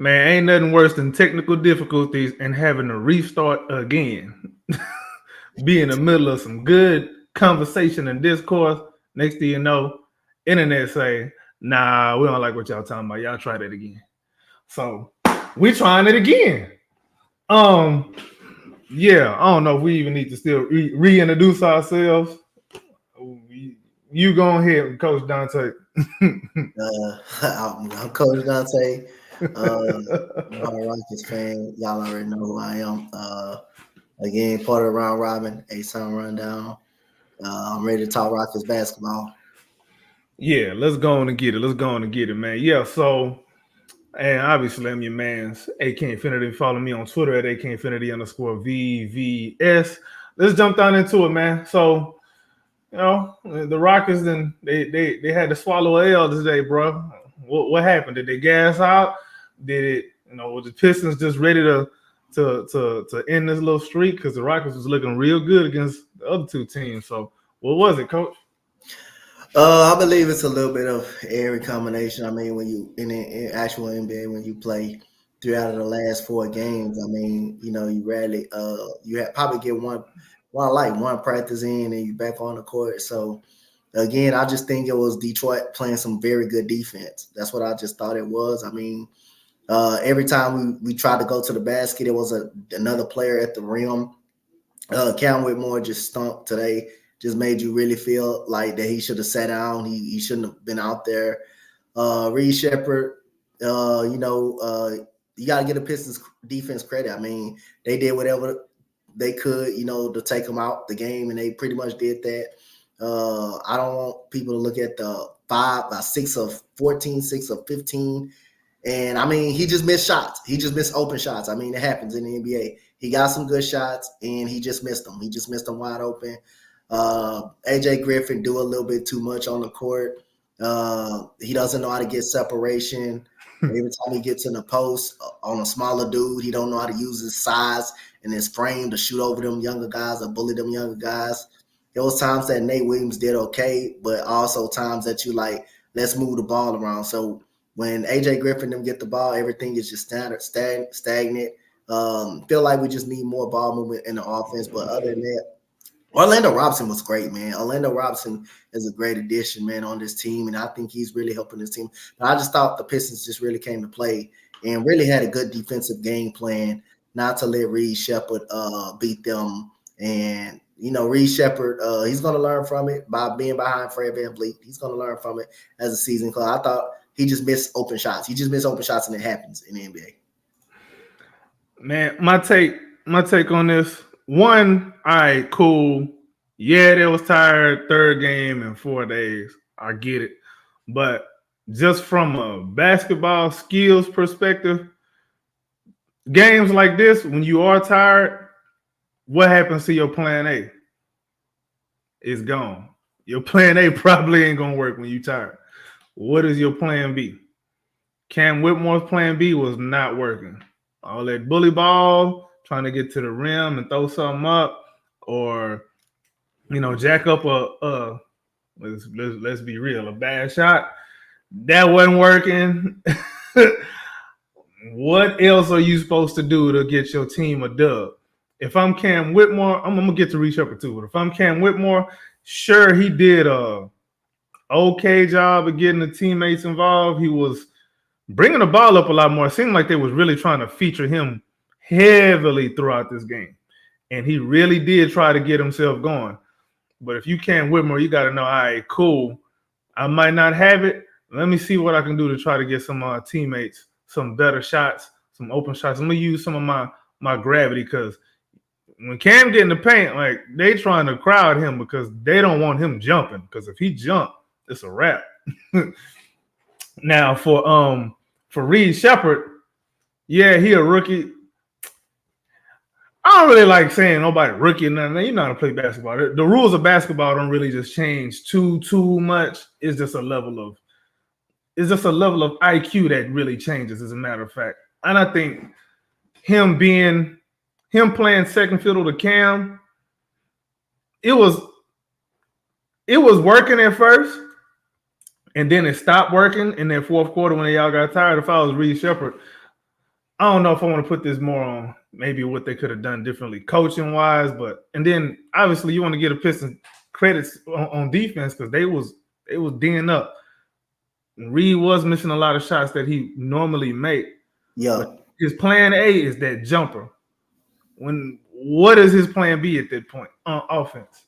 Man, ain't nothing worse than technical difficulties and having to restart again. Be in the middle of some good conversation and discourse. Next thing you know, internet say, nah, we don't like what y'all talking about. Y'all try that again. So we trying it again. Um, yeah, I don't know if we even need to still reintroduce ourselves. You go ahead, Coach Dante. I'm Coach Dante. I'm a Rockets fan. Y'all already know who I am. Again, part of the round robin, a TownRundown. I'm ready to talk Rockets basketball. Yeah, let's go on and get it. Let's go on and get it, man. Yeah, so and obviously I'm your man's AK Infinity. Follow me on Twitter at AK Infinity underscore VVS. Let's jump down into it, man. So the Rockets then they had to swallow a L today, bro. What happened? Did they gas out? Did it? Was the Pistons just ready to end this little streak? Because the Rockets was looking real good against the other two teams. So what was it, Coach? I believe it's a little bit of every combination. I mean, when you in actual NBA, when you play 3 out of the last 4 games, I mean, you rarely probably get one practice in and you back on the court. So again, I just think it was Detroit playing some very good defense. That's what I just thought it was. I mean, every time we tried to go to the basket, it was another player at the rim. Cam Whitmore just stumped today. Just made you really feel like that he should have sat down. He shouldn't have been out there. Reed Shepard, you got to get the Pistons defense credit. I mean, they did whatever they could, to take them out the game, and they pretty much did that. I don't want people to look at the 6 of 14, 6 of 15. And I mean, he just missed shots. He just missed open shots. I mean, it happens in the NBA. He got some good shots, and he just missed them. He just missed them wide open. AJ Griffin do a little bit too much on the court. He doesn't know how to get separation. Every time he gets in the post on a smaller dude, he don't know how to use his size and his frame to shoot over them younger guys or bully them younger guys. There was times that Nate Williams did okay, but also times that you like, let's move the ball around. So when AJ Griffin them get the ball, everything is just stagnant. Feel like we just need more ball movement in the offense. But other than that, Orlando Robinson was great, man. Orlando Robinson is a great addition, man, on this team, and I think he's really helping this team. But I just thought the Pistons just really came to play and really had a good defensive game plan, not to let Reed Shepard beat them. And Reed Shepard, he's going to learn from it by being behind Fred VanVleet. He's going to learn from it as a season. Because I thought he just missed open shots. He just missed open shots, and it happens in the NBA. Man, my take on this. One, all right, cool. Yeah, they was tired. Third game in 4 days. I get it. But just from a basketball skills perspective, games like this, when you are tired, what happens to your plan A? It's gone. Your plan A probably ain't going to work when you're tired. What is your plan B? Cam Whitmore's plan B was not working. All that bully ball, trying to get to the rim and throw something up, or jack up let's be real, a bad shot. That wasn't working. What else are you supposed to do to get your team a dub? If I'm Cam Whitmore, I'm gonna get to reach up too. But if I'm Cam Whitmore, sure, he did a okay job of getting the teammates involved. He was bringing the ball up a lot more. It seemed like they was really trying to feature him heavily throughout this game. And he really did try to get himself going. But if you Cam Whitmore, you got to know, all right, cool. I might not have it. Let me see what I can do to try to get some teammates some better shots, some open shots. I'm going to use some of my gravity, because when Cam get in the paint, like, they trying to crowd him because they don't want him jumping. Because if he jump, it's a wrap. Now for Reed Shepard, yeah, he a rookie. I don't really like saying nobody rookie or nothing. You know how to play basketball. The rules of basketball don't really just change too much. It's just a level of IQ that really changes, as a matter of fact. And I think him playing second fiddle to Cam, it was working at first, and then it stopped working in that fourth quarter when y'all got tired. If I was Reed Shepard, I don't know if I want to put this more on maybe what they could have done differently coaching wise, but and then obviously you want to get a Pistons credits on defense because they was D'ing up. Reed was missing a lot of shots that he normally make. Yeah. But his plan A is that jumper. What is his plan B at that point on offense?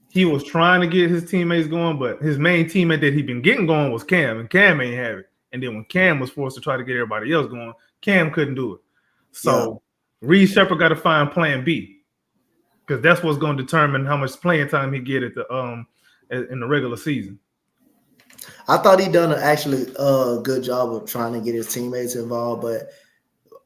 He was trying to get his teammates going, but his main teammate that he'd been getting going was Cam, and Cam ain't have it. And then when Cam was forced to try to get everybody else going, Cam couldn't do it. So Reed Shepherd got to find plan B because that's what's going to determine how much playing time he get at the in the regular season. I thought he done actually a good job of trying to get his teammates involved, but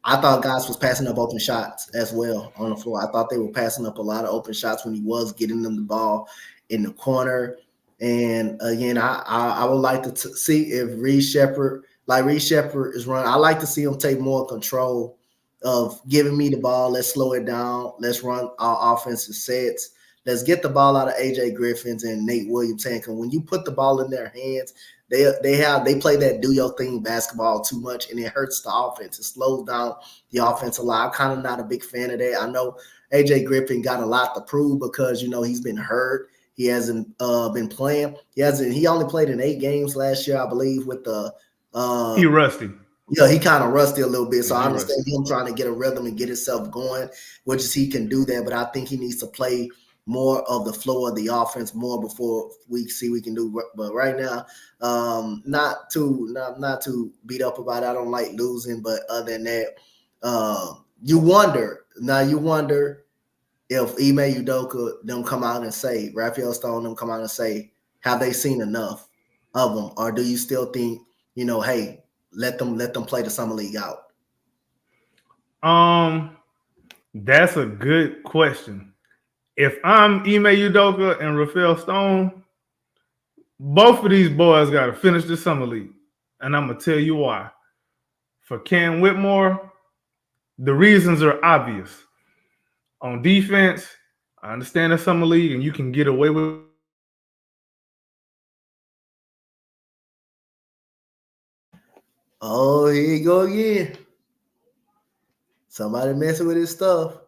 I thought guys was passing up open shots as well on the floor. I thought they were passing up a lot of open shots when he was getting them the ball in the corner. And again, I would like to see if Reed Shepherd is running. I like to see him take more control of giving me the ball. Let's slow it down. Let's run our offensive sets. Let's get the ball out of AJ Griffin's and Nate Williams' hand. Because when you put the ball in their hands, they play that do your thing basketball too much, and it hurts the offense. It slows down the offense a lot. I'm kind of not a big fan of that. I know AJ Griffin got a lot to prove because he's been hurt. He hasn't been playing. He only played in 8 games last year, I believe. With the he rusty. Yeah, he kind of rusty a little bit. So I understand him trying to get a rhythm and get himself going, which is he can do that. But I think he needs to play more of the flow of the offense more before we see we can do. But right now, not too beat up about it. I don't like losing, but other than that, you wonder if Ime Udoka them come out and say, Raphael Stone them come out and say, have they seen enough of them, or do you still think hey, let them play the summer league out? That's a good question. If I'm Ime Udoka and Raphael Stone, both of these boys got to finish the summer league. And I'm going to tell you why. For Cam Whitmore, the reasons are obvious. On defense, I understand the summer league and you can get away with Oh, here you go again. Somebody messing with his stuff.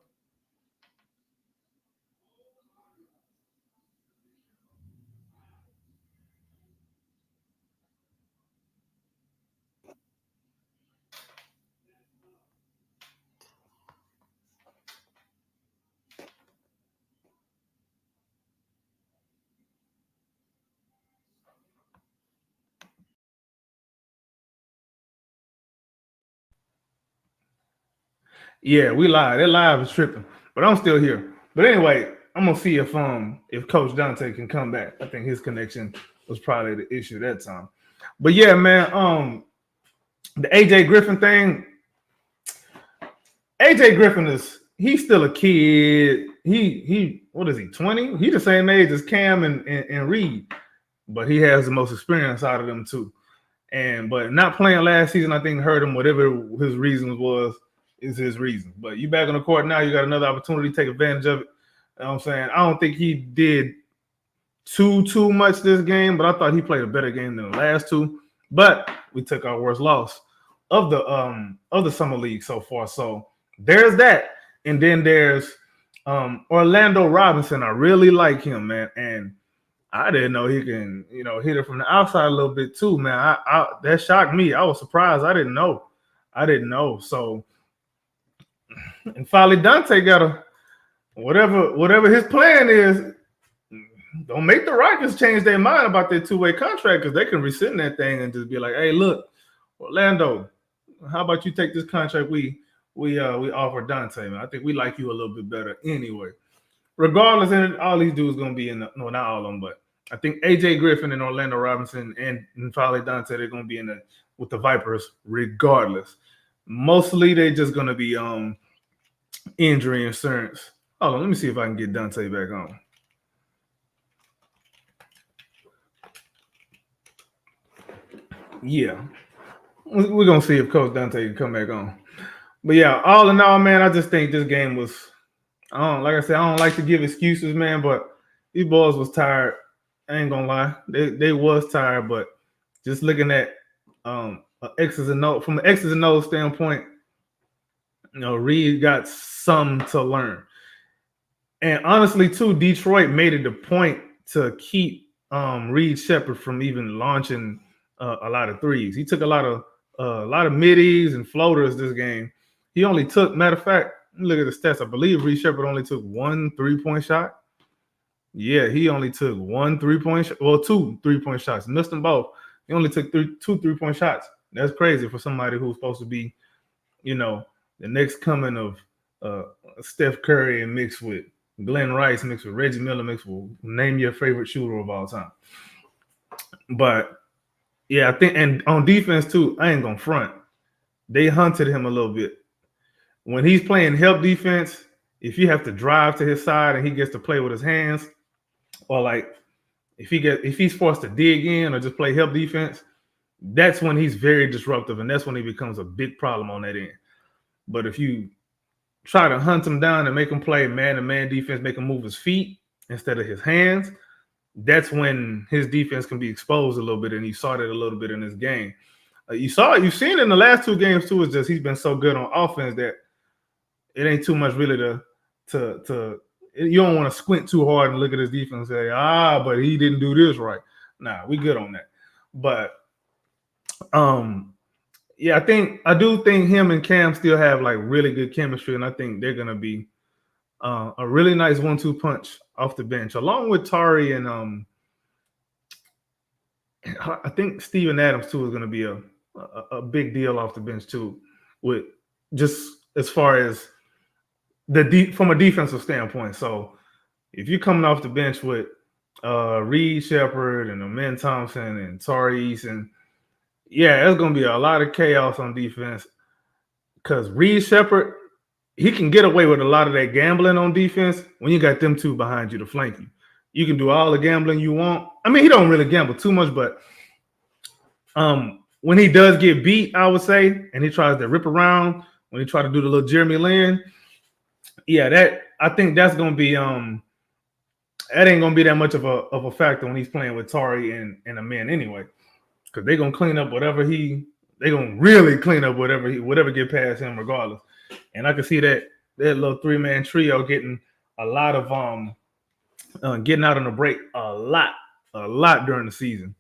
Yeah, we live. That live is tripping, but I'm still here. But anyway, I'm gonna see if Coach Dante can come back. I think his connection was probably the issue that time. But yeah, man, the AJ Griffin thing. AJ Griffin he's still a kid. He what is he, 20? He the same age as Cam and Reed, but he has the most experience out of them too. But not playing last season, I think hurt him. Whatever his reasons was, is his reason. But you back on the court now, you got another opportunity to take advantage of it. You know what I'm saying? I don't think he did too much this game, but I thought he played a better game than the last two. But we took our worst loss of the summer league so far. So there's that. And then there's Orlando Robinson. I really like him, man. And I didn't know he can, hit it from the outside a little bit too, man. I that shocked me. I was surprised. I didn't know. So, and finally, Dante got a whatever his plan is. Don't make the Rockets change their mind about their two-way contract because they can rescind that thing and just be like, "Hey, look, Orlando, how about you take this contract we offer Dante, man? I think we like you a little bit better anyway." Regardless, and all these dudes gonna be not all of them, but I think AJ Griffin and Orlando Robinson and finally Dante, they're gonna be with the Vipers regardless. Mostly they're just gonna be injury insurance. Hold on, let me see if I can get Dante back on. Yeah, we're gonna see if Coach Dante can come back on. But yeah, all in all, man, I just think this game was. Like I said, I don't like to give excuses, man, but these boys was tired. I ain't gonna lie, they was tired, but just looking at from the X's and O's standpoint, Reed got some to learn. And honestly, too, Detroit made it a point to keep Reed Shepard from even launching a lot of threes. He took a lot of middies and floaters this game. He only took, matter of fact, look at the stats. I believe Reed Shepard only took 1 3-point shot. Yeah, he only took 1 3-point shot. Well, 2 3-point shots. Missed them both. He only took 2 3-point shots. That's crazy for somebody who's supposed to be, you know, the next coming of uh, Steph Curry and mixed with Glenn Rice, mixed with Reggie Miller, mixed with name your favorite shooter of all time. But yeah, I think, and on defense too, I ain't gonna front. They hunted him a little bit. When he's playing help defense, if you have to drive to his side and he gets to play with his hands, or like if he's forced to dig in or just play help defense, that's when he's very disruptive, and that's when he becomes a big problem on that end. But if you try to hunt him down and make him play man-to-man defense, make him move his feet instead of his hands, that's when his defense can be exposed a little bit, and you saw that a little bit in this game. You've seen it in the last 2 games too. Is just he's been so good on offense that it ain't too much really to you don't want to squint too hard and look at his defense and say, but he didn't do this right. Nah, we good on that. But yeah, I do think him and Cam still have like really good chemistry, and I think they're gonna be a really nice 1-2 punch off the bench, along with Tari and I think Steven Adams too is going to be a big deal off the bench too, with just as far as from a defensive standpoint. So if you're coming off the bench with Reed Shepard and Amen Thompson and Tari Eason, yeah, there's going to be a lot of chaos on defense because Reed Shepard, he can get away with a lot of that gambling on defense when you got them two behind you to flank you. You can do all the gambling you want. I mean, he don't really gamble too much, but when he does get beat, I would say, and he tries to rip around, when he tries to do the little Jeremy Lin, yeah, I think that's gonna be that ain't gonna be that much of a factor when he's playing with Tari and Amen anyway, because they're gonna clean up whatever they're gonna really clean up whatever get past him regardless. And I can see that little 3-man trio getting a lot of getting out on the break a lot during the season.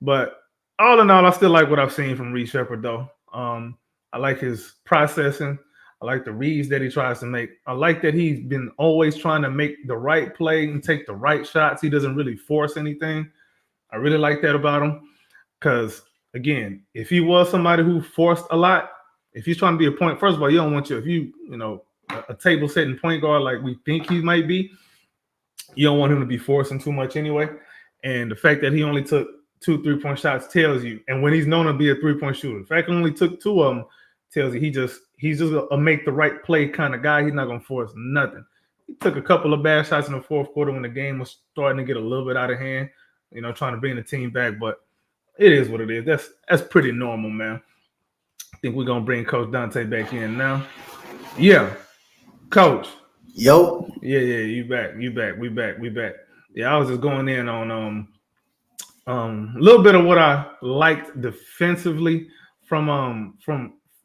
But all in all, I still like what I've seen from Reed Shepard though. I like his processing. I like the reads that he tries to make. I like that he's been always trying to make the right play and take the right shots. He doesn't really force anything. I really like that about him because, again, if he was somebody who forced a lot, if he's trying to be a point, first of all, you don't want a table setting point guard like we think he might be, you don't want him to be forcing too much anyway. And the fact that he only took 2 3-point shots tells you, and when he's known to be a 3-point shooter, the fact he only took 2 of them tells you he's just a make the right play kind of guy. He's not gonna force nothing. He took a couple of bad shots in the fourth quarter when the game was starting to get a little bit out of hand, trying to bring the team back, but it is what it is. That's pretty normal, man. I think we're gonna bring Coach Dante back in now. Yeah, Coach. Yo. Yeah, you back. We back. Yeah, I was just going in on a little bit of what I liked defensively from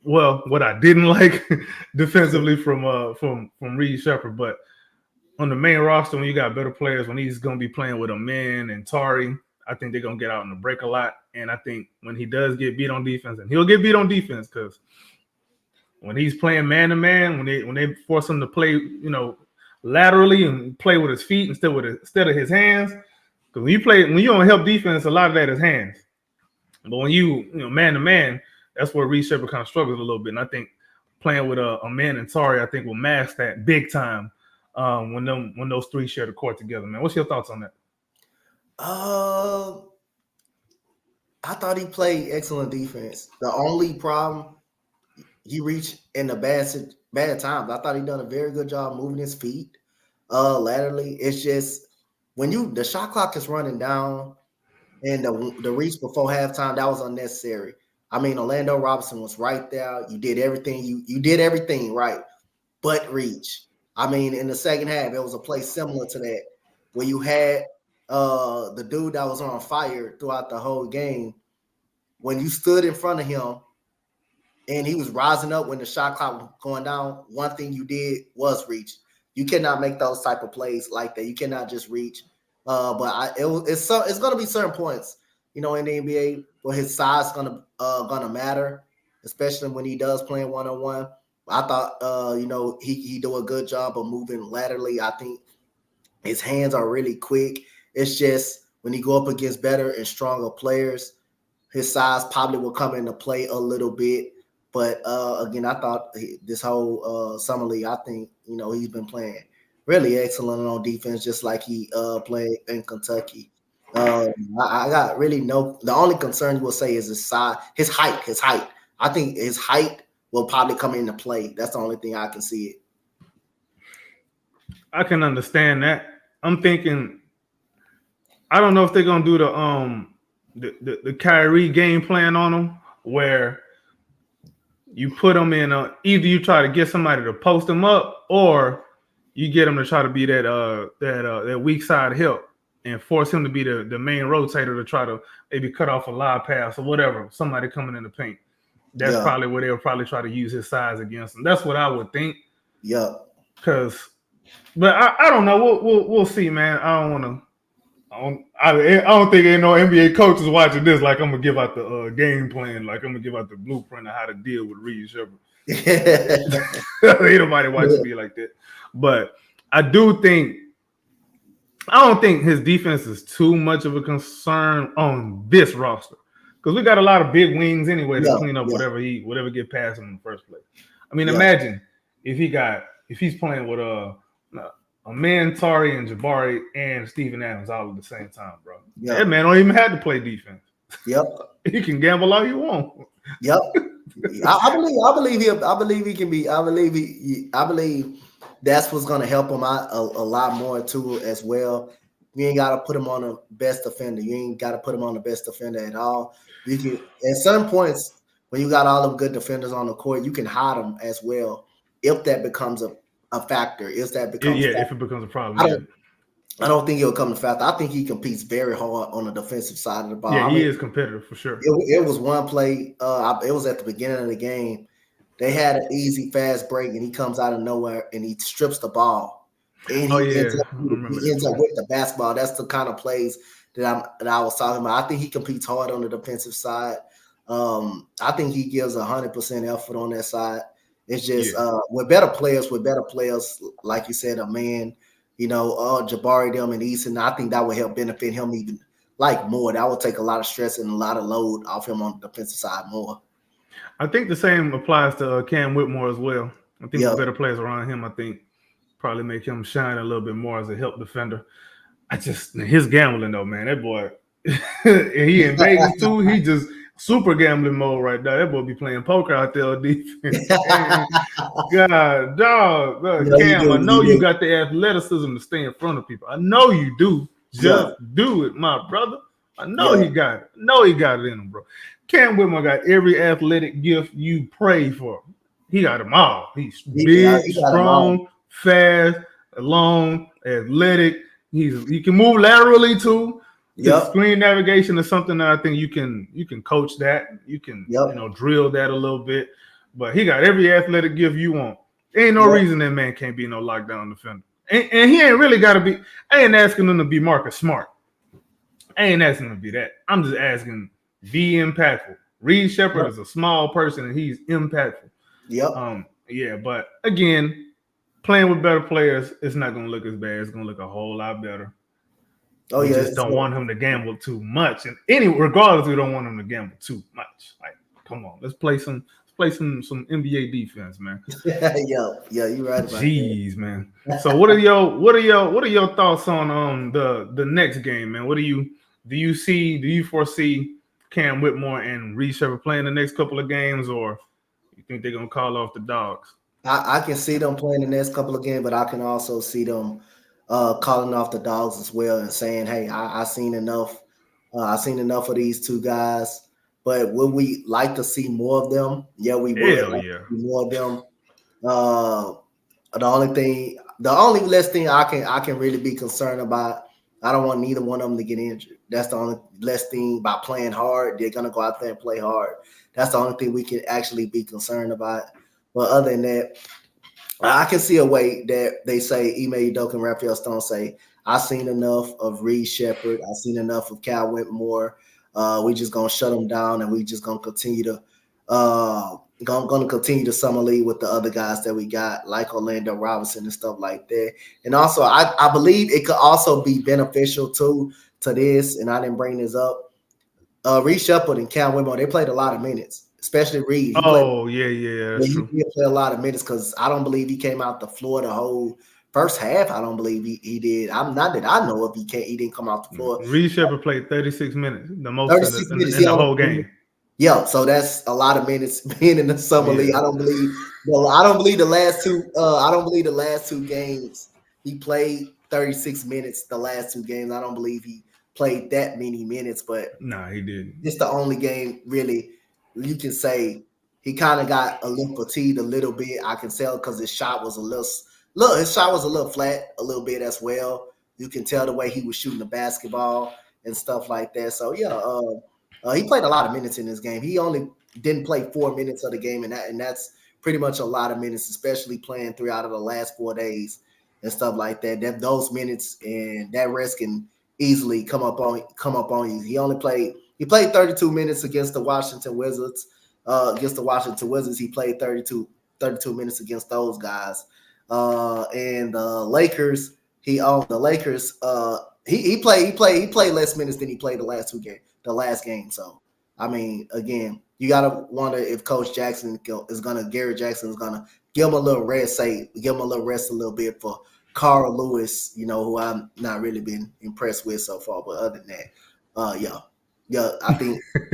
what I didn't like defensively from Reed Shepard, but on the main roster, when you got better players, when he's going to be playing with Amen and Tari, I think they're going to get out in the break a lot. And I think when he does get beat on defense, and he'll get beat on defense because when he's playing man-to-man, when they force him to play, laterally and play with his feet instead of his hands, because when you don't help defense, a lot of that is hands. But when you man-to-man, that's where Reed Shepard kind of struggles a little bit. And I think playing with Amen and Tari, I think will mask that big time when those three share the court together, man. What's your thoughts on that? I thought he played excellent defense. The only problem, he reached in the bad times. I thought he done a very good job moving his feet laterally. It's just when the shot clock is running down and the reach before halftime, that was unnecessary. I mean, Orlando Robinson was right there. You did everything. You did everything right, but reach. I mean, in the second half, it was a play similar to that where you had the dude that was on fire throughout the whole game. When you stood in front of him, and he was rising up when the shot clock was going down. One thing you did was reach. You cannot make those type of plays like that. You cannot just reach. It's going to be certain points, in the NBA where his size is gonna matter, especially when he does play 1-on-1. I thought, he do a good job of moving laterally. I think his hands are really quick. It's just when he go up against better and stronger players, his size probably will come into play a little bit. But again, I thought this whole summer league, I think he's been playing really excellent on defense, just like he played in Kentucky. I got really the only concern you will say is his size, his height. I think his height will probably come into play. That's the only thing I can see it. I can understand that. I'm thinking, I don't know if they're gonna do the Kyrie game plan on him, where you put him in either you try to get somebody to post him up, or you get him to try to be that weak side help and force him to be the main rotator to try to maybe cut off a live pass or whatever. Somebody coming in the paint. That's probably where they'll probably try to use his size against him. That's what I would think. Yeah. But I don't know. We'll see, man. I don't think ain't no NBA coaches watching this. Like, I'm gonna give out the game plan. Like, I'm gonna give out the blueprint of how to deal with Reed Shepherd. Ain't nobody watching me like that. But I don't think his defense is too much of a concern on this roster, because we got a lot of big wings anyway to clean up whatever get past him in the first place. I mean, imagine if he's playing with Aman, Tari, and Jabari and Steven Adams all at the same time, bro. Yep. That man don't even have to play defense. Yep. He can gamble all he wants. Yep. I believe he can be. I believe that's what's going to help him out a lot more too as well. You ain't got to put him on the best defender. You ain't got to put him on the best defender at all. You can, at certain points, when you got all them good defenders on the court, you can hide them as well if that becomes a factor. If it becomes a problem. I don't think he'll come to factor. I think he competes very hard on the defensive side of the ball. Yeah, he is competitive for sure. It was one play. It was at the beginning of the game. They had an easy fast break, and he comes out of nowhere and he strips the ball. And he ends up with the basketball. That's the kind of plays that I was talking about. I think he competes hard on the defensive side. I think he gives 100% effort on that side. It's just with better players, like you said, Jabari, them, and Easton, I think that would help benefit him even more. That would take a lot of stress and a lot of load off him on the defensive side more. I think the same applies to Cam Whitmore as well. I think the better players around him, I think, probably make him shine a little bit more as a help defender. His gambling though, man, that boy, he in Vegas too. He just super gambling mode right now. That boy be playing poker out there on defense. God, dog. Cam, I know you got the athleticism to stay in front of people. I know you do. Just do it, my brother. I know he got it. I know he got it in him, bro. Cam Whitmore got every athletic gift you pray for. He got them all. He's big, strong, fast, long, athletic. He can move laterally too. Screen navigation is something that I think you can coach that. You can drill that a little bit. But he got every athletic gift you want. Ain't no reason that man can't be no lockdown defender. And he ain't really got to be. I ain't asking him to be Marcus Smart. I ain't asking him to be that. I'm just asking be impactful. Reed Shepherd is a small person and he's impactful. But again, playing with better players, it's not going to look as bad. It's going to look a whole lot better. We just don't want him to gamble too much. And regardless, we don't want him to gamble too much. Like, come on, let's play some NBA defense, man. You're right about Jeez, man. So what are your thoughts on the next game, man? Do you foresee Cam Whitmore and Reed Shepherd playing the next couple of games, or you think they're gonna call off the Dogs? I can see them playing the next couple of games, but I can also see them calling off the Dogs as well and saying, "Hey, I seen enough. I seen enough of these two guys." But would we like to see more of them? Yeah, we would. Hell yeah. More of them. The only less thing I can really be concerned about. I don't want neither one of them to get injured. That's the only less thing by playing hard. They're gonna go out there and play hard. That's the only thing we can actually be concerned about. But other than that, I can see a way that they say Ime Udoka and Raphael Stone say, I've seen enough of Reed Shepard. I've seen enough of Cal Whitmore. We just gonna shut them down, and we just gonna continue to gonna continue the summer league with the other guys that we got, like Orlando Robinson and stuff like that. And also, I believe it could also be beneficial to this. And I didn't bring this up. Reed Shepard and Cal Whitmore, they played a lot of minutes, especially Reed. Yeah, that's He true. did play a lot of minutes because I don't believe he came out the floor the whole first half. I don't believe he did. I'm not that I know if he didn't come out the floor. Reed Shepard played 36 minutes, the most 36 minutes in the whole game. Yeah, so that's a lot of minutes being in the summer league. I don't believe the last two. I don't believe the last two games he played 36 minutes. The last two games, I don't believe he played that many minutes. But nah, he didn't. It's the only game really you can say he kind of got a little fatigued a little bit. I can tell because his shot was a little flat a little bit as well. You can tell the way he was shooting the basketball and stuff like that. So yeah, he played a lot of minutes in this game. He only didn't play 4 minutes of the game, and that's pretty much a lot of minutes, especially playing 3 out of the last 4 days and stuff like that. Those minutes and that rest can easily come up on you. He played 32 minutes against the Washington Wizards. He played 32 minutes against those guys. And the Lakers, he owned the Lakers. He played less minutes than he played the last game. So I mean, again, you gotta wonder if Garrett Jackson is gonna give him a little rest, a little bit for Carl Lewis, who I'm not really been impressed with so far. But other than that, I think a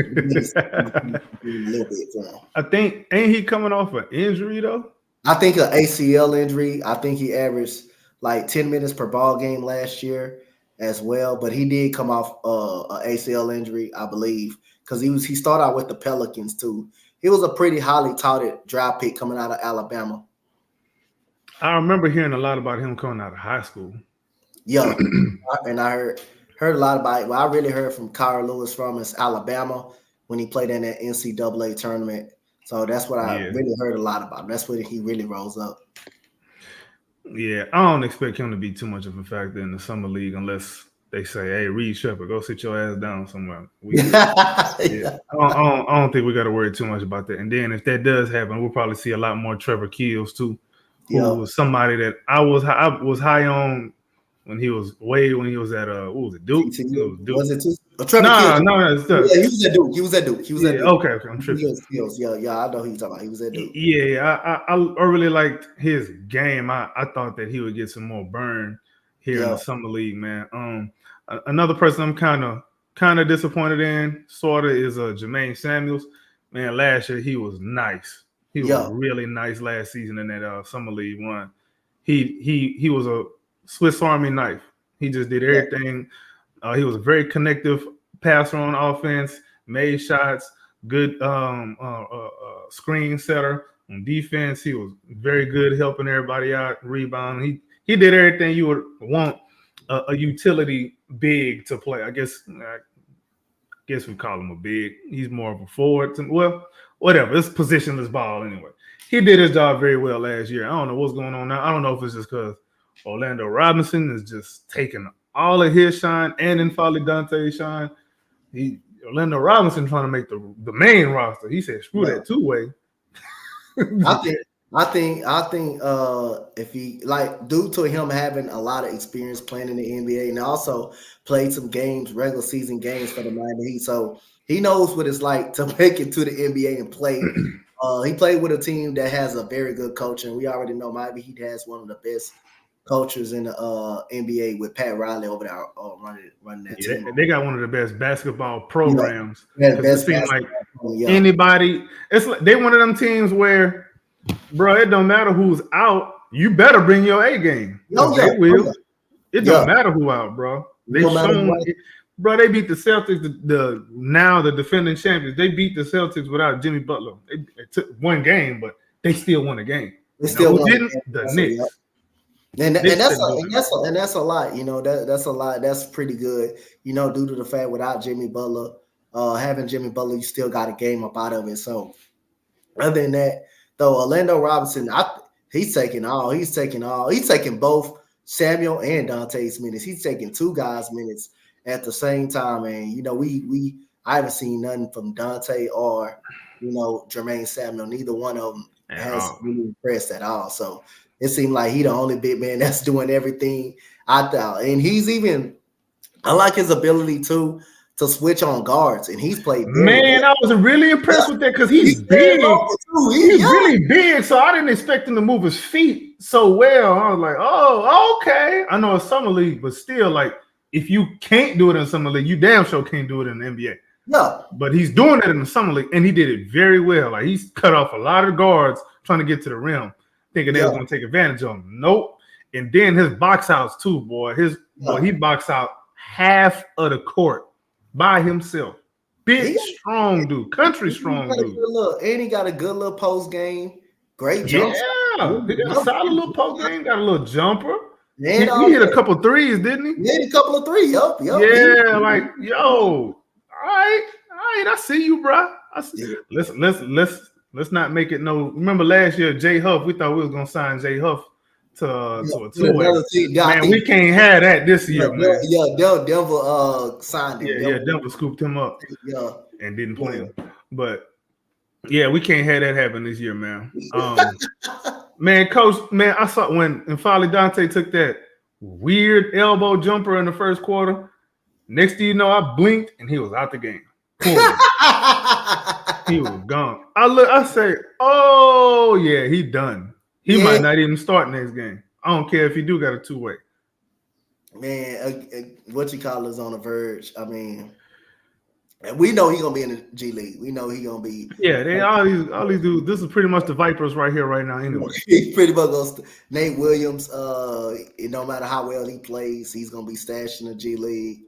little bit for him. I think ain't he coming off an injury though? I think an ACL injury. I think he averaged like 10 minutes per ball game last year as well. But he did come off an ACL injury, I believe, because he started out with the Pelicans too. He was a pretty highly touted draft pick coming out of Alabama. I remember hearing a lot about him coming out of high school. Yeah, and I heard a lot about it. Well, I really heard from Carl Lewis from his Alabama when he played in that NCAA tournament. So that's what I really heard a lot about. That's where he really rose up. Yeah, I don't expect him to be too much of a factor in the summer league unless they say, "Hey, Reed Shepard, go sit your ass down somewhere." I don't think we got to worry too much about that. And then if that does happen, we'll probably see a lot more Trevor Keels too, who was somebody that I was high on when he was at what was it, Duke? Was it Trevor Keels? No. Yeah, he was at Duke. Okay, I'm tripping. Yeah, I know who you're talking about. He was at Duke. Yeah, I really liked his game. I thought that he would get some more burn here in the summer league, man. Another person I'm kind of disappointed in, sort of, is Jermaine Samuels. Man, last year he was nice. He was really nice last season in that summer league run. He was a Swiss Army knife. He just did everything. He was a very connective passer on offense, made shots, good screen setter on defense. He was very good helping everybody out, rebounding. He did everything you would want a utility big to play. I guess we call him a big. He's more of a forward. Well, whatever. It's positionless ball anyway. He did his job very well last year. I don't know what's going on now. I don't know if it's just because Orlando Robinson is just taking all of his shine and then Folly Dante's shine. Orlando Robinson trying to make the main roster. He said, "Screw that two-way." I think if he, like, due to him having a lot of experience playing in the NBA and also played some regular season games for the Miami Heat, so he knows what it's like to make it to the NBA and play. He played with a team that has a very good coach, and we already know Miami Heat has one of the best coaches in the NBA with Pat Riley over there running that team. They got one of the best basketball programs. It seems like anybody, it's like they one of them teams where, bro, it don't matter who's out, you better bring your A game. They will. It don't matter who out, bro. They beat the Celtics, the defending champions. They beat the Celtics without Jimmy Butler. It took one game, but they still won a game. They still won the Knicks. And that's a lot, that's a lot. That's pretty good, due to the fact without Jimmy Butler, Having Jimmy Butler, you still got a game up out of it. So other than that, though, Orlando Robinson, he's taking both Samuel and Dante's minutes. He's taking two guys' minutes at the same time. And I haven't seen nothing from Dante or Jermaine Samuel. Neither one of them has really impressed at all. So it seemed like he the only big man that's doing everything out there. And I like his ability to switch on guards, and he's played. Man, I was really impressed with that because he's big. He's really big, so I didn't expect him to move his feet so well. I was like, oh, okay. I know it's summer league, but still, like, if you can't do it in summer league, you damn sure can't do it in the NBA. No, but he's doing it in the summer league, and he did it very well. Like, he's cut off a lot of guards trying to get to the rim, thinking they were going to take advantage of him. Nope. And then his box outs too, boy. He boxed out half of the court by himself. Big, strong dude. Country strong dude. And he got a good little post game. Great jump. Yeah. He got a solid little post game. Got a little jumper. He hit a couple threes, didn't he? He hit a couple of threes. Yup. Yeah, like, yo. All right. I see you, bro. Let's not make it no. Remember last year, Jay Huff, we thought we was gonna sign Jay Huff to a two-way. Man, we can't have that this year, man. Yeah, Denver signed him. Yeah, Denver scooped him up. Yeah, and didn't play him. But yeah, we can't have that happen this year, man. Man, coach, man, I saw when N'Faly Dante took that weird elbow jumper in the first quarter. Next thing you know, I blinked and he was out the game. He was gone. I say, oh yeah, he done. He might not even start next game. I don't care if he do got a two-way. Man, what you call is on the verge. I mean, we know he's gonna be in the G League. We know he's gonna be. Yeah, they all these dudes. This is pretty much the Vipers right here, right now. Anyway, he's pretty much gonna. Nate Williams. No matter how well he plays, he's gonna be stashed in the G League.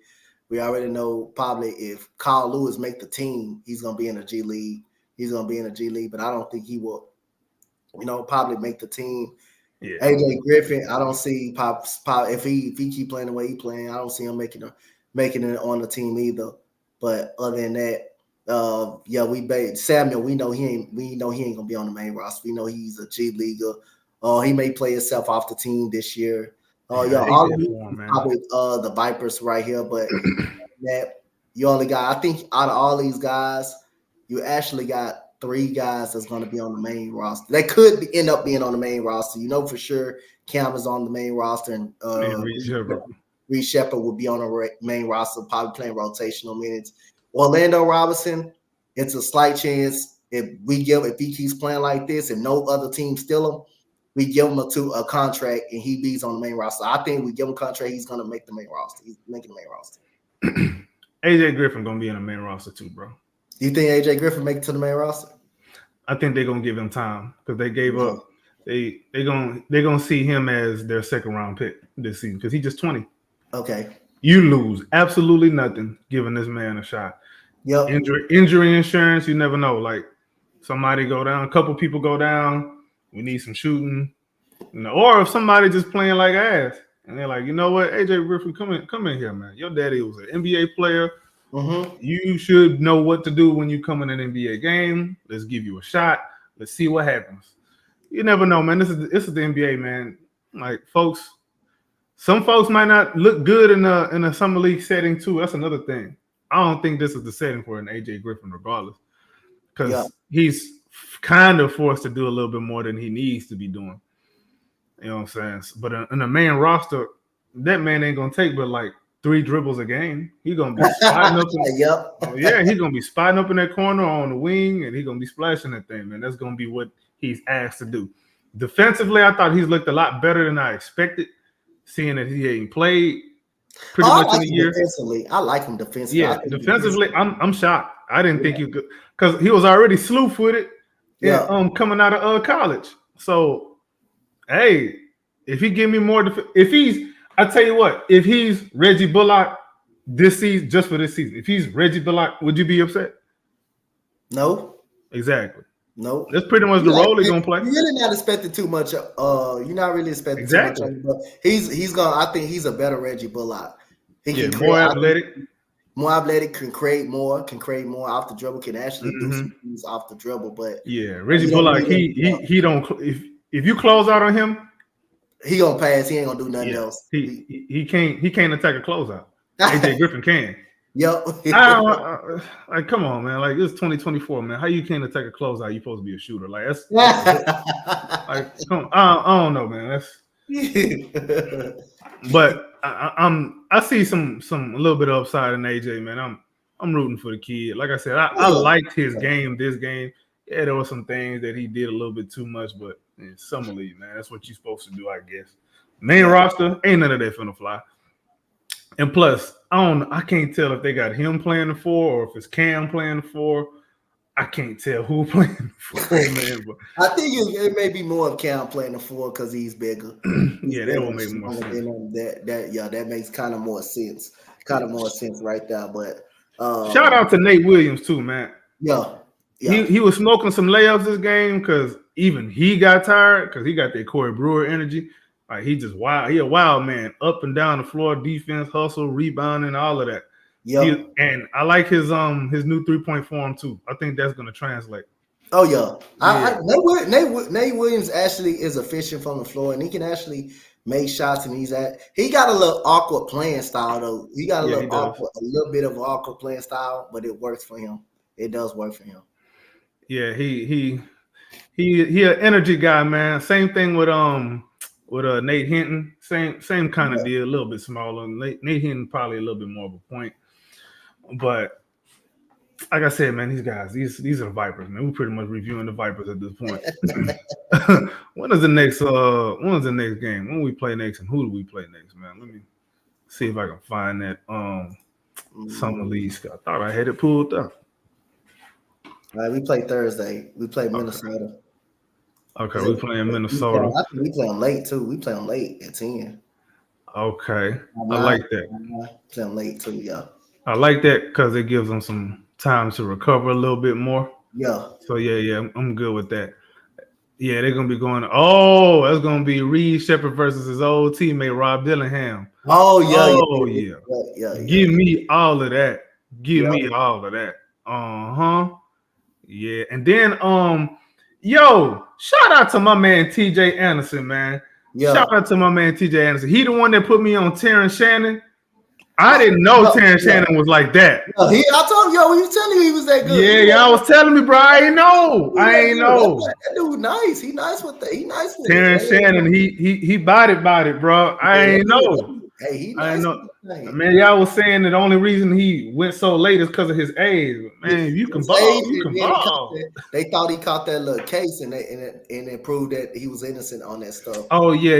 We already know probably if Carl Lewis make the team, he's gonna be in the G League. But I don't think he will. Probably make the team. Yeah. AJ Griffin, I don't see Pop if he keep playing the way he playing. I don't see him making it on the team either. But other than that, Samuel. We know he ain't gonna be on the main roster. We know he's a G leaguer. He may play himself off the team this year. Probably the Vipers right here. But that you only got. I think out of all these guys, you actually got 3 guys that's going to be on the main roster. They could end up being on the main roster. For sure Cam is on the main roster, and Reed Shepard will be on the main roster, probably playing rotational minutes. Orlando Robinson, it's a slight chance if he keeps playing like this and no other team steal him, we give him a contract and he beats on the main roster. I think we give him a contract, he's going to make the main roster. He's making the main roster. AJ Griffin going to be in the main roster too, bro. You think AJ Griffin make it to the main roster? I think they're gonna give him time because they gave up. They're gonna see him as their second round pick this season because he's just 20. Okay. You lose absolutely nothing giving this man a shot. Yep. Injury insurance, you never know. Like somebody go down, a couple people go down. We need some shooting, or if somebody just playing like ass and they're like, you know what, AJ Griffin, come in here, man. Your daddy was an NBA player. Mm-hmm. You should know what to do when you come in an NBA game. Let's give you a shot. Let's see what happens. You never know, man. This is the NBA, man. Like some folks might not look good in a summer league setting too. That's another thing. I don't think this is the setting for an AJ Griffin, regardless, because he's kind of forced to do a little bit more than he needs to be doing. You know what I'm saying? But in a main roster, that man ain't gonna take but like 3 dribbles a game. He's gonna be spotting up. He's gonna be spotting up in that corner on the wing, and he's gonna be splashing that thing, man. That's gonna be what he's asked to do. Defensively, I thought he's looked a lot better than I expected, seeing that he ain't played pretty much in a year. Defensively, I like him defensively. Yeah, defensively, I'm shocked. I didn't think you could, because he was already slew-footed coming out of college. So, hey, if he give me more, I tell you what, if he's Reggie Bullock this season, just for this season, if he's Reggie Bullock, would you be upset? No. Exactly. No. That's pretty much the role he's gonna play. You're really not expecting too much. You're not really expecting too much. But he's gonna. I think he's a better Reggie Bullock. More athletic. more athletic, can create more off the dribble, can actually do some Mm-hmm. things off the dribble, but Yeah, Reggie he don't Bullock. need him. He don't. If you close out on him, He gonna pass. He ain't gonna do nothing yeah, else. he can't attack a closeout. AJ Griffin can. Yep. Like, come on, man. Like, it's 2024, man. How you can't attack a closeout? You supposed to be a shooter. Like, that's like, come on. I don't know, man. But I see some a little bit of upside in AJ, man. I'm rooting for the kid. Like I said, I liked his game. This game, yeah, there were some things that he did a little bit too much, but in summer league, man, that's what you're supposed to do, I guess. Main roster, ain't none of that finna fly. And plus, I can't tell if they got him playing the 4 or if it's Cam playing the 4. I can't tell who playing the 4, man. But I think it may be more of Cam playing the 4 because he's bigger. Yeah, that will make more sense. That makes kind of more sense. Kind of more sense right there. But shout out to Nate Williams too, man. Yeah. He was smoking some layups this game because even he got tired because he got that Corey Brewer energy. Like, he just wild. He a wild man, up and down the floor, defense, hustle, rebounding, all of that. Yeah. And I like his new 3-point form too. I think that's gonna translate. Oh yeah. Nate Williams actually is efficient from the floor, and he can actually make shots. And he got a little awkward playing style though. He got a little bit of awkward playing style, but it works for him. It does work for him. Yeah, he an energy guy, man. Same thing with Nate Hinton. Same kind of deal, a little bit smaller. Nate Hinton probably a little bit more of a point, but like I said, man, these guys, these are the Vipers, man. We're pretty much reviewing the Vipers at this point. When is the next game? When we play next, and who do we play next, man? Let me see if I can find that summer league. I thought I had it pulled up. All right, we play Thursday. We play Minnesota. Okay, we playing Minnesota. I think we play them late too. We play them late at 10. Okay, I like that. Play them late too, yeah. I like that because it gives them some time to recover a little bit more. Yeah. So yeah, I'm good with that. Yeah, they're gonna be going. Oh, that's gonna be Reed Shepherd versus his old teammate Rob Dillingham. Oh yeah. Give me all of that. Give me all of that. Yeah, and then shout out to my man TJ Anderson, man. Yeah. Shout out to my man TJ Anderson. He the one that put me on Terrence Shannon. I didn't know Terrence Shannon was like that. I told you, when you telling me he was that good. Yeah, y'all was telling me, bro. I ain't know. That dude nice. He nice with that. He nice with Terrence Shannon. He bodied, bro. I ain't know. Hey, he I nice. know. Man, y'all was saying that the only reason he went so late is because of his age. Man, you can ball. You can ball. They thought he caught that little case, and it proved that he was innocent on that stuff. Oh yeah.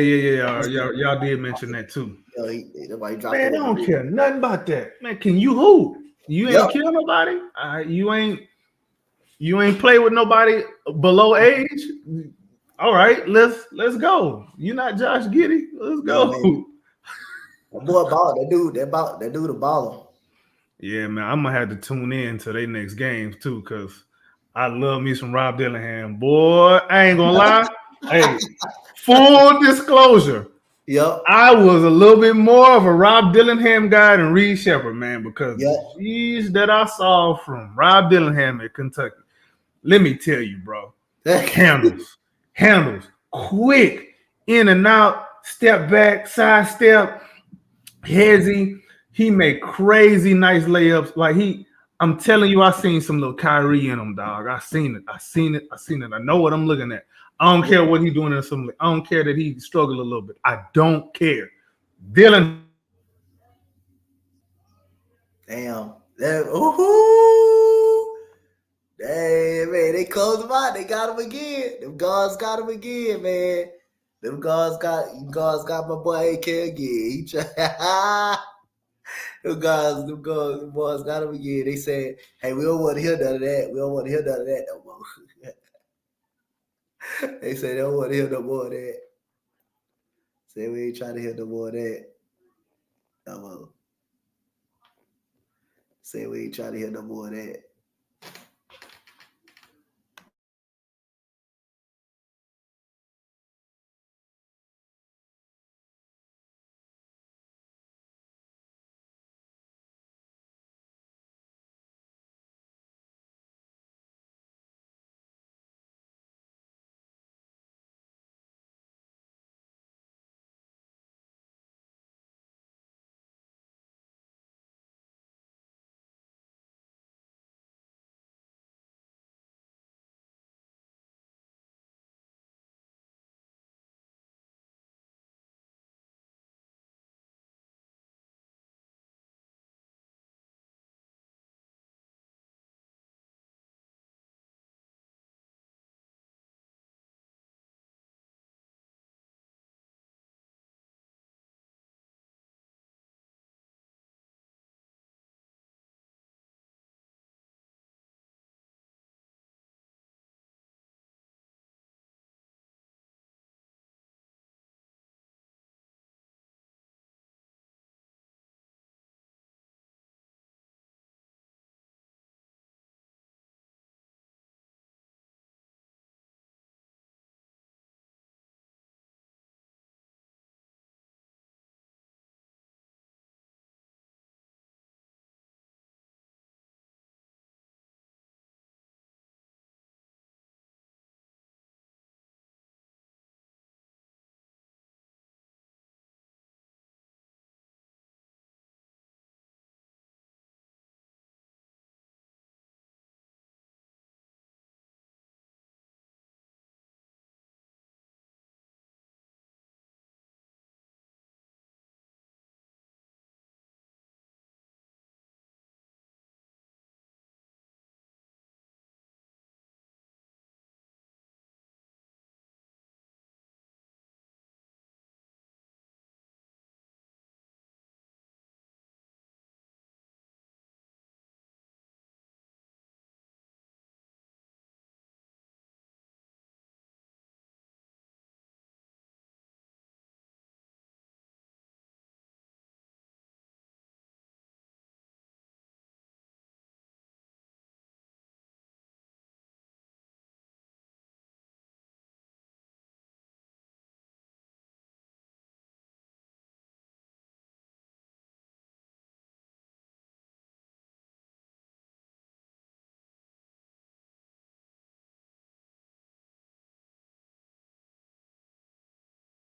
Y'all did mention that too. Man, I don't care nothing about that. Man, can you hoop? You ain't kill nobody. You ain't play with nobody below age. All right, let's go. You're not Josh Giddey. Let's go. That boy ball. That dude a baller. Yeah, man. I'm gonna have to tune in to their next games too, because I love me some Rob Dillingham. Boy, I ain't gonna lie. Hey, full disclosure. Yep. I was a little bit more of a Rob Dillingham guy than Reed Shepherd, man, because the G's that I saw from Rob Dillingham at Kentucky. Let me tell you, bro. Handles, quick, in and out, step back, side step, headsy. He made crazy nice layups. Like I'm telling you, I seen some little Kyrie in him, dog. I seen it. I know what I'm looking at. I don't care what he's doing in assembly. I don't care that he struggled a little bit. I don't care. Dylan. Damn. Damn, man. They closed him out. They got him again. Them guards got him again, man. Them guards got my boy AK again. He tried. Them boys got him again. They said, hey, we don't want to hear none of that. We don't want to hear none of that no more. They said they don't want to hear no more of that. Say we ain't trying to hear no more of that. No more. Say we ain't trying to hear no more of that.